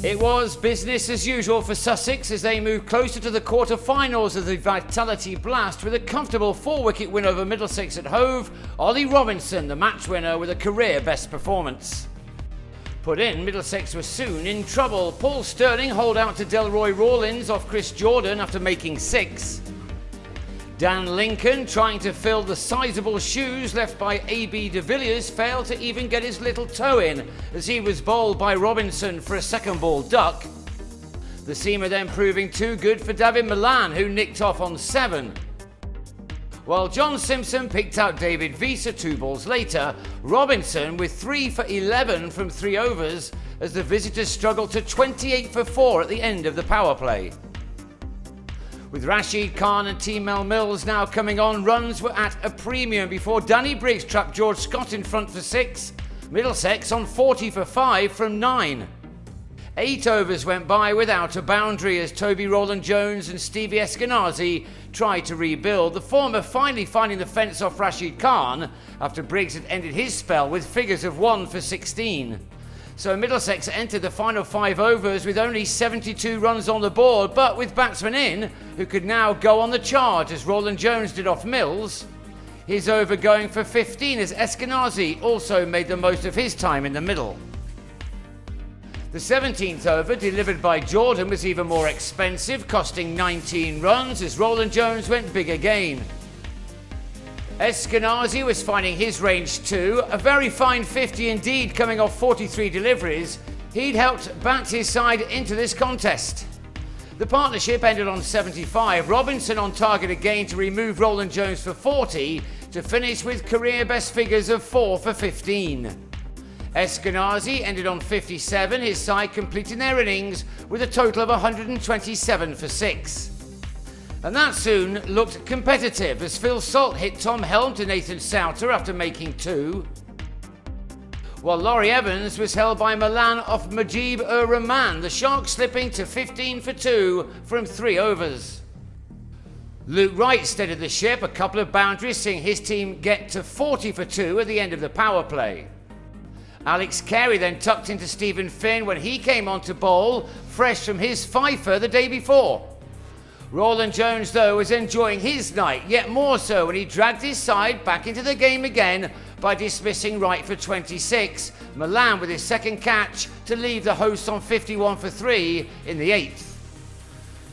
It was business as usual for Sussex as they moved closer to the quarter-finals of the Vitality Blast with a comfortable 4-wicket win over Middlesex at Hove. Ollie Robinson, the match winner, with a career-best performance. Put in, Middlesex was soon in trouble. Paul Stirling holed out to Delroy Rawlins off Chris Jordan after making 6. Dan Lincoln, trying to fill the sizable shoes left by A.B. de Villiers, failed to even get his little toe in as he was bowled by Robinson for a second ball duck. The seamer then proving too good for David Milan, who nicked off on 7. While John Simpson picked out David Visa 2 balls later, Robinson with 3 for 11 from 3 overs as the visitors struggled to 28 for 4 at the end of the power play. With Rashid Khan and T. Mel Mills now coming on, runs were at a premium before Danny Briggs trapped George Scott in front for 6. Middlesex on 40 for 5 from 9. 8 overs went by without a boundary as Toby Rowland-Jones and Stevie Eskenazi tried to rebuild, the former finally finding the fence off Rashid Khan after Briggs had ended his spell with figures of 1 for 16. So Middlesex entered the final 5 overs with only 72 runs on the board, but with batsmen in, who could now go on the charge as Rowland-Jones did off Mills. His over going for 15 as Eskenazi also made the most of his time in the middle. The 17th over, delivered by Jordan, was even more expensive, costing 19 runs as Rowland-Jones went big again. Eskenazi was finding his range too, a very fine 50 indeed coming off 43 deliveries. He'd helped bat his side into this contest. The partnership ended on 75, Robinson on target again to remove Rowland-Jones for 40 to finish with career best figures of 4 for 15. Eskenazi ended on 57, his side completing their innings with a total of 127 for 6. And that soon looked competitive as Phil Salt hit Tom Helm to Nathan Souter after making 2. While Laurie Evans was held by Milan off Mujib-ur-Rahman, the Sharks slipping to 15 for 2 from 3 overs. Luke Wright steadied the ship, a couple of boundaries seeing his team get to 40 for 2 at the end of the power play. Alex Carey then tucked into Stephen Finn when he came on to bowl, fresh from his fifer the day before. Rowland-Jones, though, was enjoying his night, yet more so when he dragged his side back into the game again by dismissing Wright for 26, Milan with his second catch to leave the hosts on 51 for 3 in the 8th.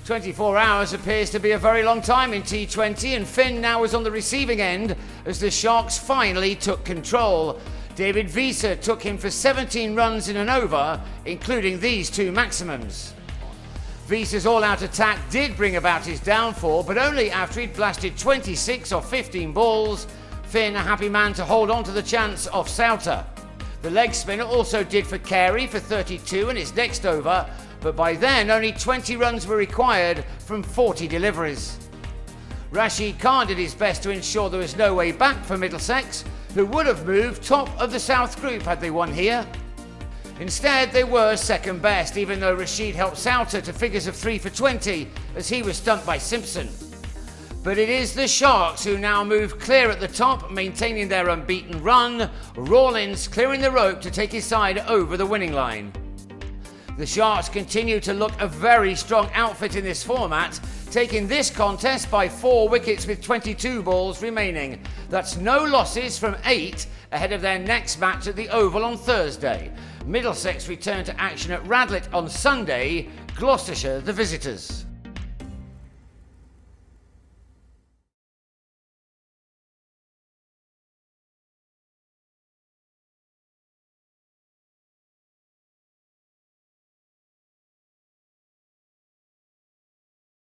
24 hours appears to be a very long time in T20, and Finn now was on the receiving end as the Sharks finally took control. David Visa took him for 17 runs in an over, including these 2 maximums. Visa's all-out attack did bring about his downfall, but only after he'd blasted 26 off 15 balls. Finn a happy man to hold on to the chance off Souter. The leg spinner also did for Carey for 32 in his next over, but by then only 20 runs were required from 40 deliveries. Rashid Khan did his best to ensure there was no way back for Middlesex, who would have moved top of the South Group had they won here. Instead, they were second best, even though Rashid helped Souter to figures of 3 for 20 as he was stumped by Simpson. But it is the Sharks who now move clear at the top, maintaining their unbeaten run, Rawlins clearing the rope to take his side over the winning line. The Sharks continue to look a very strong outfit in this format, taking this contest by 4 wickets with 22 balls remaining. That's no losses from 8 ahead of their next match at the Oval on Thursday. Middlesex return to action at Radlett on Sunday, Gloucestershire the visitors.